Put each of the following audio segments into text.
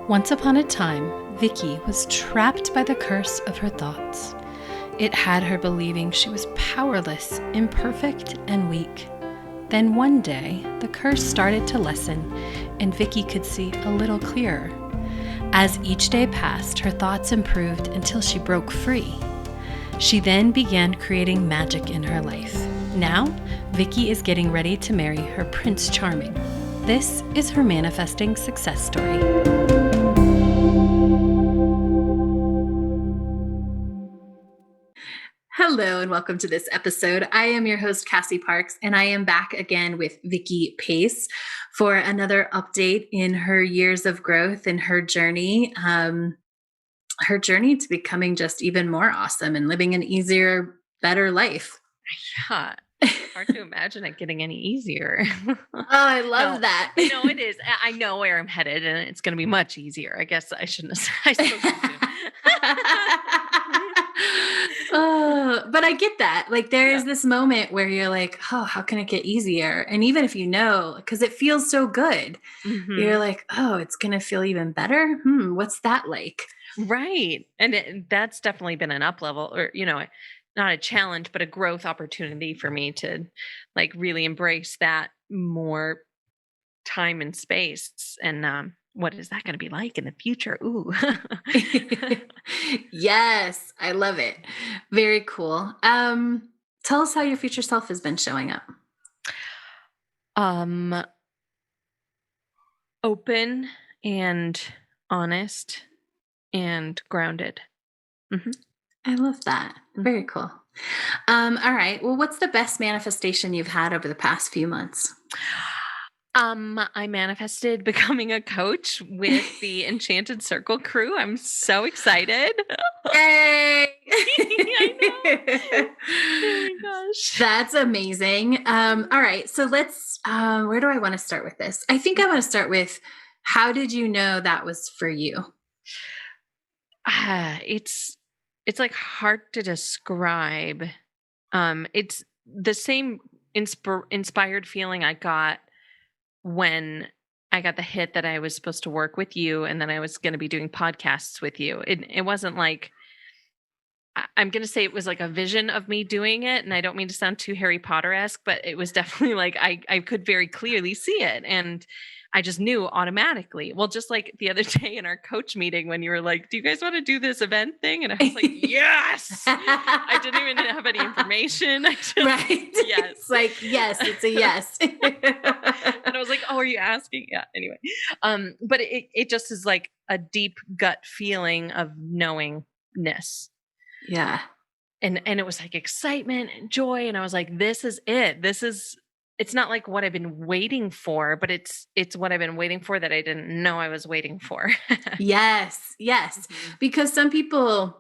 Once upon a time, Vicki was trapped by the curse of her thoughts. It had her believing she was powerless, imperfect, and weak. Then one day, the curse started to lessen, and Vicki could see a little clearer. As each day passed, her thoughts improved until she broke free. She then began creating magic in her life. Now, Vicki is getting ready to marry her Prince Charming. This is her manifesting success story. Hello and welcome to this episode. I am your host, Cassie Parks, and I am back again with Vicki Pace for another update in her years of growth and her journey to becoming just even more awesome and living an easier, better life. Yeah, hard to imagine it getting any easier. Oh, I love that. No, it is. I know where I'm headed, and it's going to be much easier. I guess I shouldn't have. I spoke too soon. But I get that. Like there is this moment where you're like, oh, how can it get easier? And even if you know, because it feels so good, you're like, oh, it's going to feel even better. What's that like? Right. And that's definitely been an up level or, not a challenge, but a growth opportunity for me to like really embrace that more time and space. And what is that going to be like in the future? Ooh. Yes, I love it. Very cool. Tell us how your future self has been showing up. Open and honest and grounded. I love that. Very cool. All right. Well, what's the best manifestation you've had over the past few months? I manifested becoming a coach with the Enchanted Circle crew. I'm so excited. Yay! I know. Oh my gosh. That's amazing. All right. So let's, where do I want to start with this? I think I want to start with, how did you know that was for you? It's like hard to describe. It's the same inspired feeling I got when I got the hit that I was supposed to work with you and then I was going to be doing podcasts with you. It wasn't like, I'm going to say it was like a vision of me doing it. And I don't mean to sound too Harry Potter-esque, but it was definitely like, I could very clearly see it. And I just knew automatically. Well, just like the other day in our coach meeting when you were like, do you guys want to do this event thing? And I was like, yes. I didn't even have any information. Right. Yes. It's like, yes, it's a yes. And I was like, oh, are you asking? Yeah. Anyway. But it just is like a deep gut feeling of knowingness. Yeah. And it was like excitement and joy. And I was like, this is it. It's not like what I've been waiting for, but it's what I've been waiting for that I didn't know I was waiting for. Yes. Because some people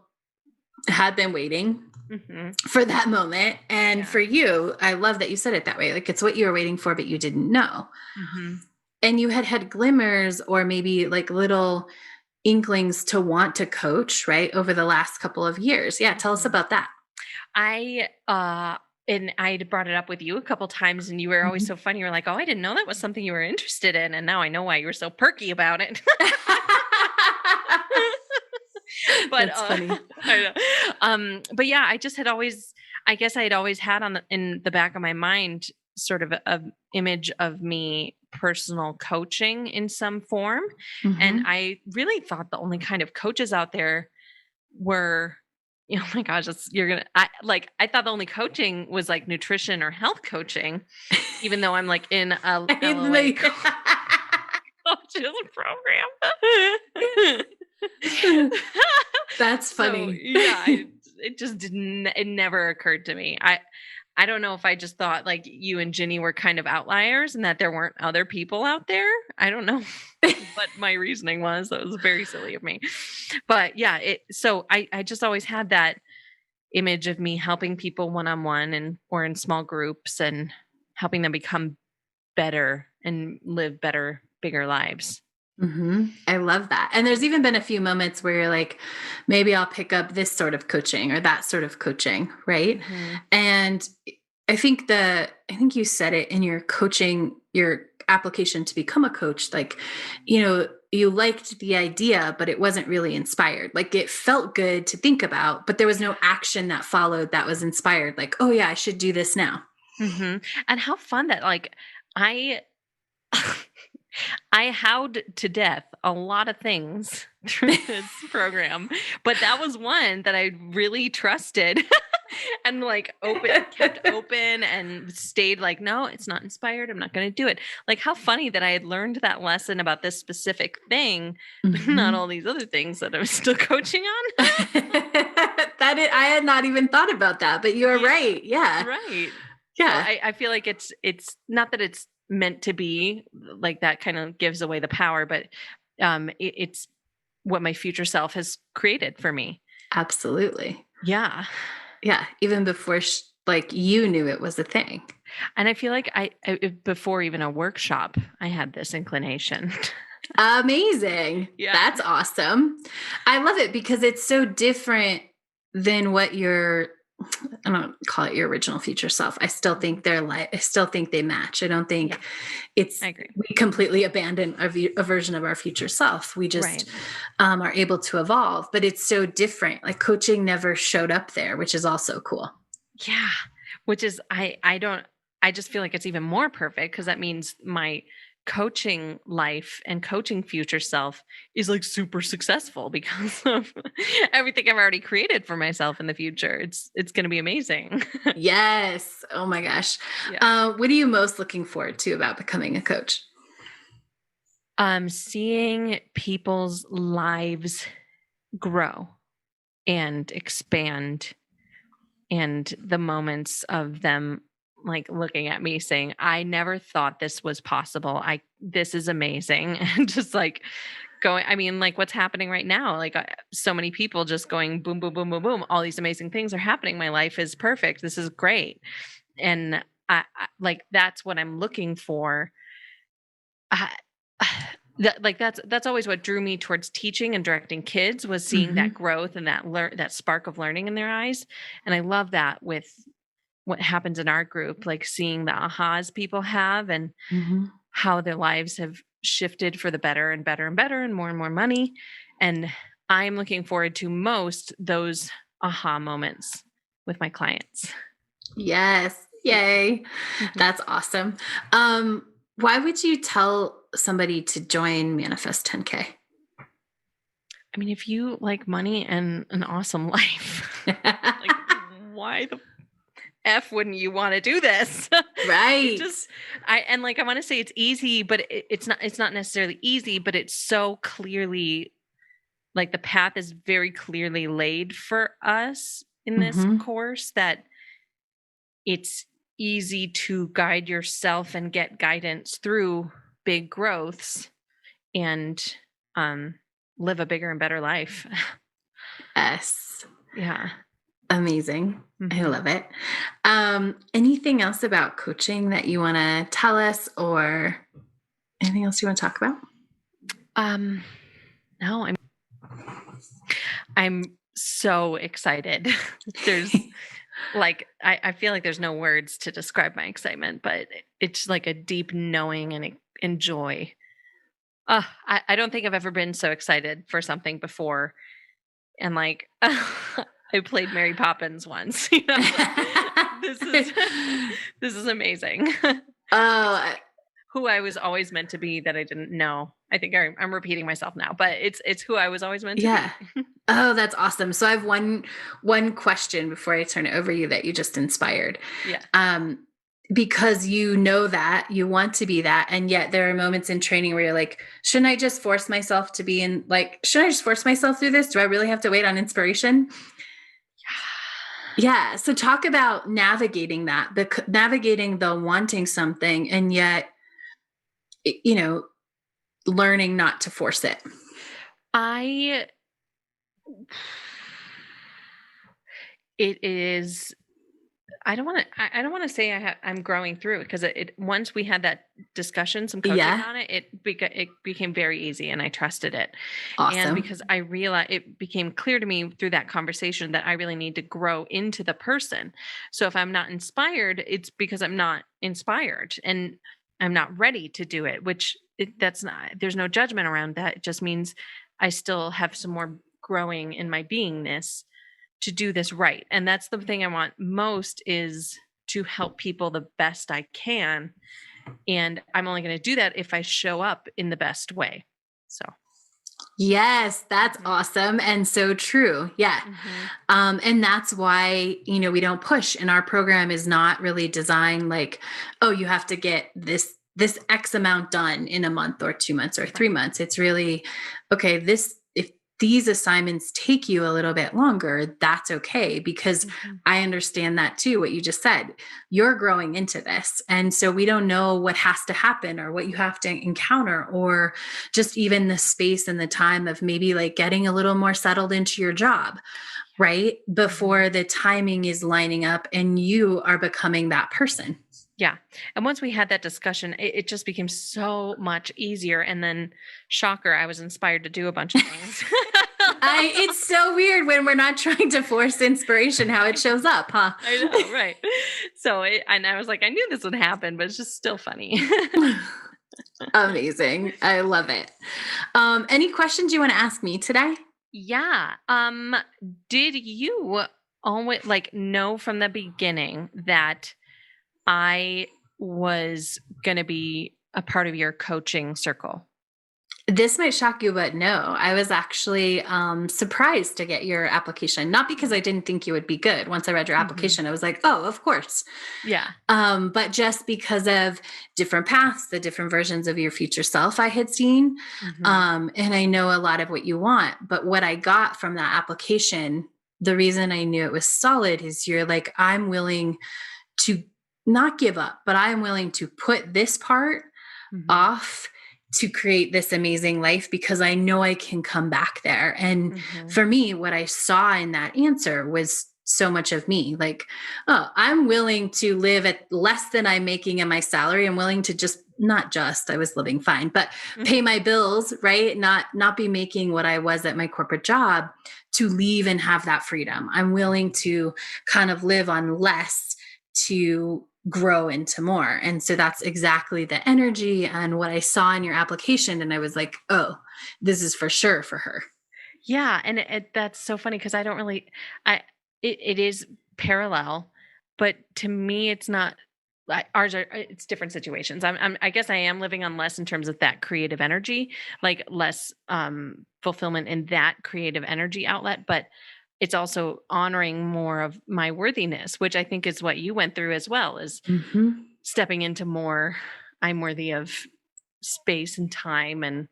had been waiting for that moment. And for you, I love that you said it that way. Like it's what you were waiting for, but you didn't know. And you had glimmers or maybe like little inklings to want to coach, right? Over the last couple of years. Yeah. Tell us about that. And I brought it up with you a couple times and you were always so funny. You were like, oh, I didn't know that was something you were interested in. And now I know why you were so perky about it. But that's funny. I know. But yeah, I just had always, I guess I had always had in the back of my mind sort of an image of me personal coaching in some form. And I really thought the only kind of coaches out there were, oh my gosh, I thought the only coaching was like nutrition or health coaching, even though I'm like in a LOA coaches program. That's funny. So, yeah, it never occurred to me. I don't know if I just thought like you and Ginny were kind of outliers and that there weren't other people out there. I don't know what my reasoning was. That was very silly of me. But yeah, so I just always had that image of me helping people one-on-one or in small groups and helping them become better and live better, bigger lives. I love that. And there's even been a few moments where you're like, maybe I'll pick up this sort of coaching or that sort of coaching. Right. And I think you said it in your coaching, your application to become a coach, like, you liked the idea, but it wasn't really inspired. Like it felt good to think about, but there was no action that followed that was inspired. Like, oh yeah, I should do this now. And how fun that like I I howled to death a lot of things through this program, but that was one that I really trusted and like kept open and stayed like, no, it's not inspired. I'm not going to do it. Like, how funny that I had learned that lesson about this specific thing, but not all these other things that I'm still coaching on. I had not even thought about that, but you're right. Yeah. Right. Yeah. So I feel like it's not that it's meant to be like that kind of gives away the power, but it's what my future self has created for me. Absolutely. Yeah. Yeah. Even before like you knew it was a thing. And I feel like I before even a workshop, I had this inclination. Amazing. Yeah. That's awesome. I love it because it's so different than what I don't call it your original future self. I still think I still think they match. I don't think I agree. we completely abandon a version of our future self. We just are able to evolve, but it's so different. Like coaching never showed up there, which is also cool. Yeah. Which is, I just feel like it's even more perfect because that means my coaching life and coaching future self is like super successful because of everything I've already created for myself in the future. It's going to be amazing. Yes. Oh my gosh. Yeah. What are you most looking forward to about becoming a coach? Seeing people's lives grow and expand, and the moments of them like looking at me saying, I never thought this was possible. This is amazing. And just like going, I mean, like what's happening right now, like so many people just going boom, boom, boom, boom, boom. All these amazing things are happening. My life is perfect. This is great. And I like, that's what I'm looking for. I, that's always what drew me towards teaching and directing kids was seeing that growth and that spark of learning in their eyes. And I love that with what happens in our group, like seeing the ahas people have and how their lives have shifted for the better and better and better and more money. And I'm looking forward to most those aha moments with my clients. Yes. Yay. That's awesome. Why would you tell somebody to join Manifest 10K? I mean, if you like money and an awesome life, like why the F wouldn't you want to do this? Right. I want to say it's easy, but it's not necessarily easy, but it's so clearly like the path is very clearly laid for us in this course that it's easy to guide yourself and get guidance through big growths and live a bigger and better life. Yes. Yeah. Amazing. I love it. Anything else about coaching that you want to tell us or anything else you want to talk about? No, I'm so excited. There's like, I feel like there's no words to describe my excitement, but it's like a deep knowing and joy. I don't think I've ever been so excited for something before. And like, I played Mary Poppins once. You know, this is amazing. Oh, who I was always meant to be that I didn't know. I think I'm repeating myself now, but it's who I was always meant to be. Oh, that's awesome. So I have one question before I turn it over to you that you just inspired. Yeah. Because you know that you want to be that. And yet there are moments in training where you're like, shouldn't I just force myself to be should I just force myself through this? Do I really have to wait on inspiration? Yeah. So talk about navigating that, navigating the wanting something and yet, learning not to force it. It is, I don't want to say I'm growing through it because once we had that discussion, some coaching on it, it became very easy and I trusted it. Awesome. And because I realized it became clear to me through that conversation that I really need to grow into the person. So if I'm not inspired, it's because I'm not inspired. And I'm not ready to do it, which that's not, there's no judgment around that. It just means I still have some more growing in my beingness to do this right. And that's the thing I want most, is to help people the best I can. And I'm only going to do that if I show up in the best way. So Yes, that's awesome. And so true. Yeah. And that's why, we don't push, and our program is not really designed like, oh, you have to get this X amount done in a month or 2 months or 3 months. It's really, okay, if these assignments take you a little bit longer, that's okay, because I understand that too, what you just said. You're growing into this. And so we don't know what has to happen or what you have to encounter, or just even the space and the time of maybe like getting a little more settled into your job, right? Before the timing is lining up and you are becoming that person. Yeah. And once we had that discussion, it just became so much easier. And then, shocker, I was inspired to do a bunch of things. It's so weird when we're not trying to force inspiration, how it shows up, huh? I know, right. So, and I was like, I knew this would happen, but it's just still funny. Amazing. I love it. Any questions you want to ask me today? Yeah. Did you always know from the beginning that I was going to be a part of your coaching circle? This might shock you, but no, I was actually surprised to get your application. Not because I didn't think you would be good. Once I read your application, I was like, oh, of course. Yeah. But just because of different paths, the different versions of your future self I had seen. And I know a lot of what you want. But what I got from that application, the reason I knew it was solid is you're like, I'm willing to not give up, but I'm willing to put this part off to create this amazing life, because I know I can come back there. And for me, what I saw in that answer was so much of me. Like, oh, I'm willing to live at less than I'm making in my salary. I'm willing to I was living fine, but pay my bills, right? Not be making what I was at my corporate job, to leave and have that freedom. I'm willing to kind of live on less to grow into more. And so that's exactly the energy and what I saw in your application. And I was like, oh, this is for sure for her. Yeah. And that's so funny, because I don't really, it is parallel, but to me, it's not. It's different situations. I guess I am living on less in terms of that creative energy, like less fulfillment in that creative energy outlet, but it's also honoring more of my worthiness, which I think is what you went through as well, is stepping into more, I'm worthy of space and time and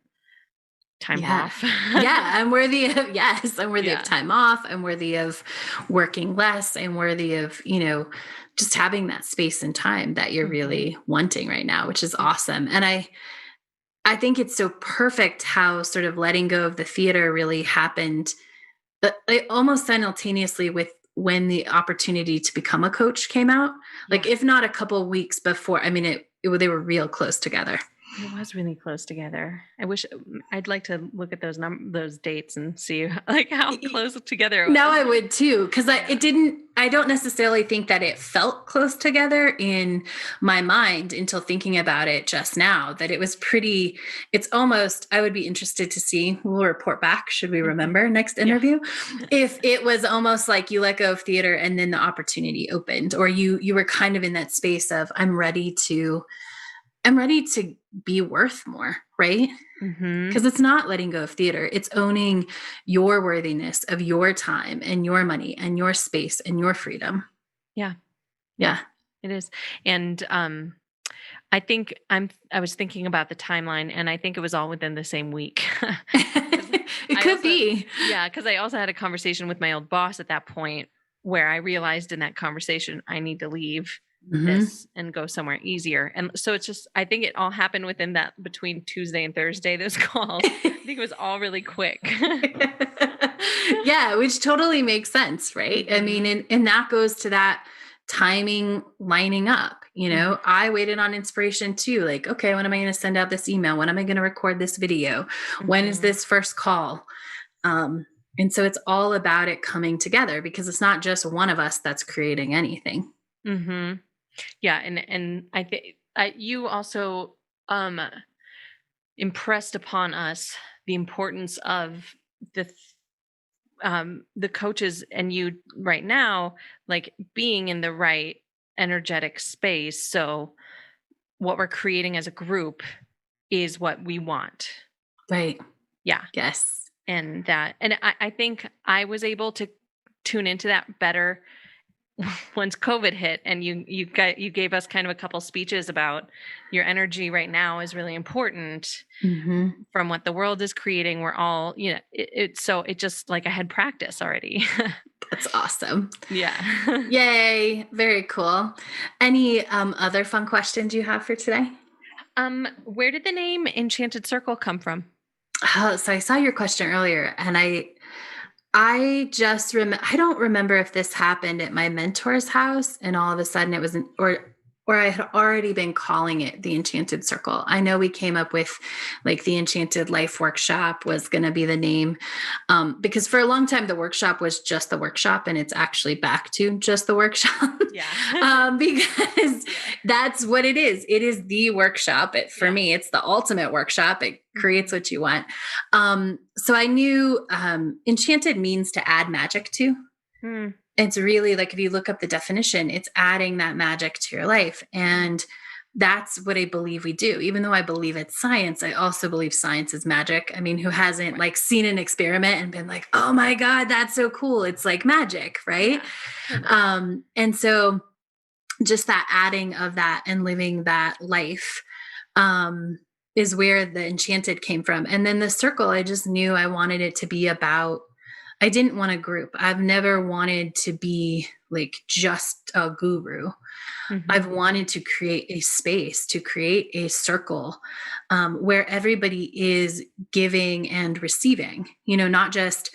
time off. I'm worthy of, I'm worthy of time off. I'm worthy of working less. I'm worthy of, just having that space and time that you're really wanting right now, which is awesome. And I think it's so perfect how sort of letting go of the theater really happened almost simultaneously with when the opportunity to become a coach came out, like if not a couple of weeks before. I mean, they were real close together. It was really close together. I'd like to look at those dates and see like how close together it was. Now I would too, because I don't necessarily think that it felt close together in my mind until thinking about it just now, that it was it's almost, I would be interested to see, we'll report back, should we remember next interview, if it was almost like you let go of theater and then the opportunity opened, or you were kind of in that space of, I'm ready to be worth more, right? Because it's not letting go of theater. It's owning your worthiness of your time and your money and your space and your freedom. Yeah. Yeah. It is. And I think I was thinking about the timeline, and I think it was all within the same week. It could be. Yeah, because I also had a conversation with my old boss at that point, where I realized in that conversation, I need to leave this and go somewhere easier. And so it's just, I think it all happened within that, between Tuesday and Thursday, those calls. I think it was all really quick. Yeah, which totally makes sense, right? I mean, and that goes to that timing lining up. I waited on inspiration too. Like, okay, when am I going to send out this email? When am I going to record this video? When is this first call? And so it's all about it coming together, because it's not just one of us that's creating anything. Yeah. And I think you also um impressed upon us the importance of the the coaches and you right now, like being in the right energetic space. So what we're creating as a group is what we want. Right. Yeah. Yes. And I think I was able to tune into that better once COVID hit, and you gave us kind of a couple speeches about your energy right now is really important Mm-hmm. from what the world is creating. We're all, it's so it just like I had practice already. That's awesome. Yeah. Yay. Very cool. Any other fun questions you have for today? Where did the name Enchanted Circle come from? So I saw your question earlier, and I just I don't remember if this happened at my mentor's house and all of a sudden it was or I had already been calling it the Enchanted Circle. I know we came up with like the Enchanted Life Workshop was going to be the name, because for a long time the workshop was just the workshop, and it's actually back to just the workshop. Yeah. Because that's what it is. It is the workshop. For me, it's the ultimate workshop. It creates what you want. So I knew enchanted means to add magic to. It's really like, if you look up the definition, it's adding that magic to your life. And that's what I believe we do. Even though I believe it's science, I also believe science is magic. I mean, who hasn't like seen an experiment and been like, oh my God, that's so cool. It's like magic, right? Yeah. And so just that adding of that and living that life is where the enchanted came from. And then the circle, I just knew I wanted it to be about, I didn't want a group. I've never wanted to be like just a guru. I've wanted to create a space, to create a circle where everybody is giving and receiving, not just,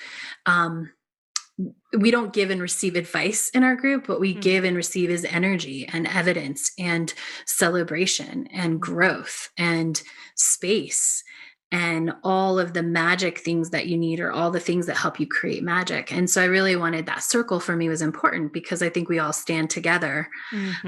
we don't give and receive advice in our group. What we give and receive is energy and evidence and celebration and growth and space and all of the magic things that you need, or all the things that help you create magic. And so I really wanted that circle for me was important, because I think we all stand together. It's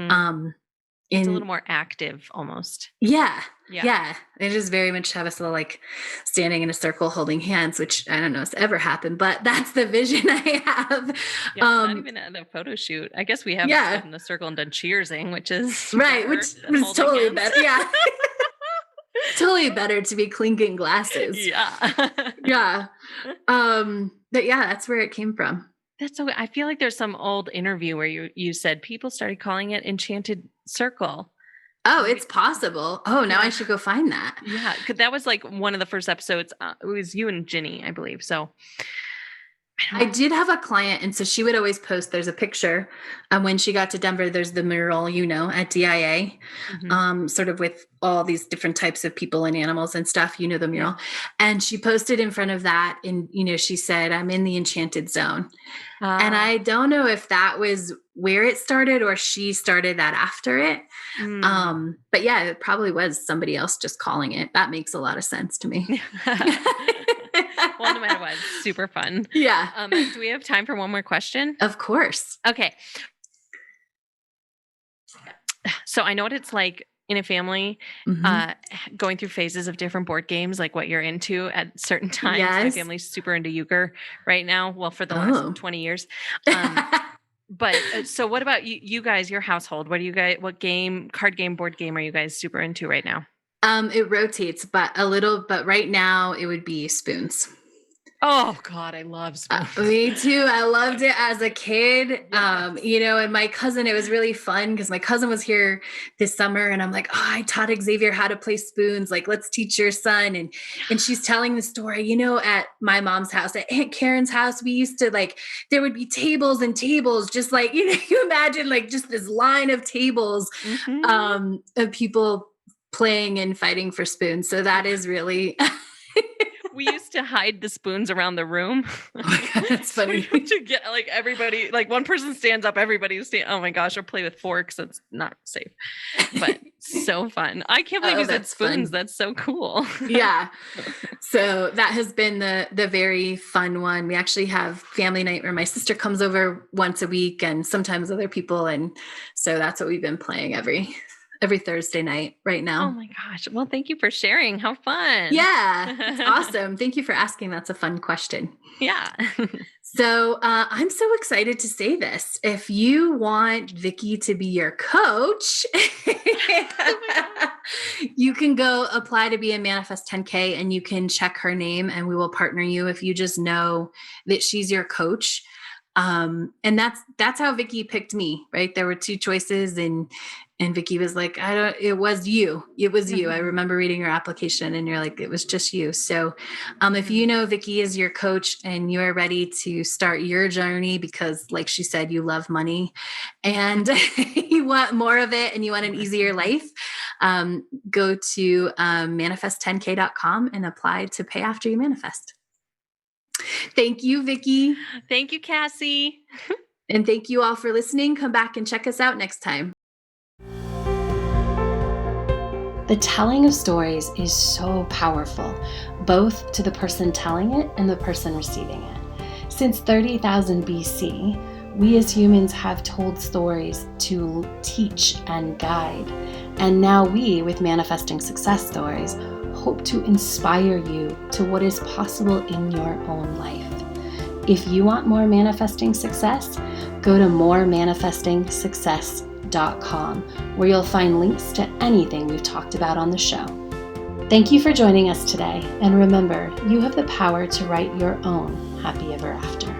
a little more active almost. Yeah. It is very much have us all like standing in a circle holding hands, which I don't know if it's ever happened, but that's the vision I have. Yeah, not even at a photo shoot. I guess we have stood in a circle and done cheersing, which is right, which is totally better. Yeah. Totally better to be clinking glasses. Yeah. But yeah, that's where it came from. That's so. I feel like there's some old interview where you said people started calling it Enchanted Circle. Oh, it's possible. Oh, now I should go find that. Yeah, because that was like one of the first episodes. It was you and Ginny, I believe. So I did have a client, and so she would always post, there's a picture when she got to Denver, there's the mural, at DIA, sort of with all these different types of people and animals and stuff, the mural. Yeah. And she posted in front of that, and, she said, I'm in the enchanted zone. And I don't know if that was where it started or she started that after it. But yeah, it probably was somebody else just calling it. That makes a lot of sense to me. Well, no matter what, it's super fun. Yeah. Do we have time for one more question? Of course. Okay. So I know what it's like in a family, going through phases of different board games, like what you're into at certain times. Yes. My family's super into euchre right now. Well, for the last 20 years. But so what about you guys, your household? What card game, board game are you guys super into right now? It rotates, but right now it would be spoons. Oh God, I love spoons. Me too. I loved it as a kid. And my cousin, it was really fun because my cousin was here this summer and I'm like, oh, I taught Xavier how to play spoons. Like, let's teach your son. And she's telling the story, at my mom's house, at Aunt Karen's house, we used to there would be tables and tables, just like, you imagine like just this line of tables of people playing and fighting for spoons. So that is really... We used to hide the spoons around the room. Oh my God, that's funny. To get like everybody, like one person stands up, everybody stands. Oh my gosh, or play with forks. That's not safe, but so fun. I can't believe you said spoons. Fun. That's so cool. Yeah. So that has been the very fun one. We actually have family night where my sister comes over once a week and sometimes other people. And so that's what we've been playing every every Thursday night right Oh now. my gosh. Well, thank you for sharing. How fun. Yeah, it's awesome. Thank you for asking. That's a fun question. Yeah. So I'm so excited to say this. If you want Vicki to be your coach, you can go apply to be a Manifest 10K and you can check her name and we will partner you if you just know that she's your coach. And that's how Vicki picked me, right? There were two choices and Vicki was like, it was you. I remember reading your application and you're like, it was just you. So if you know Vicki is your coach and you are ready to start your journey because like she said, you love money and you want more of it and you want an easier life, go to manifest10k.com and apply to pay after you manifest. Thank you, Vicki. Thank you, Cassie. And thank you all for listening. Come back and check us out next time. The telling of stories is so powerful, both to the person telling it and the person receiving it. Since 30,000 BC, we as humans have told stories to teach and guide. And now we, with Manifesting Success Stories, hope to inspire you to what is possible in your own life. If you want more manifesting success, go to moremanifestingsuccess.com, where you'll find links to anything we've talked about on the show. Thank you for joining us today, and remember, you have the power to write your own happy ever after.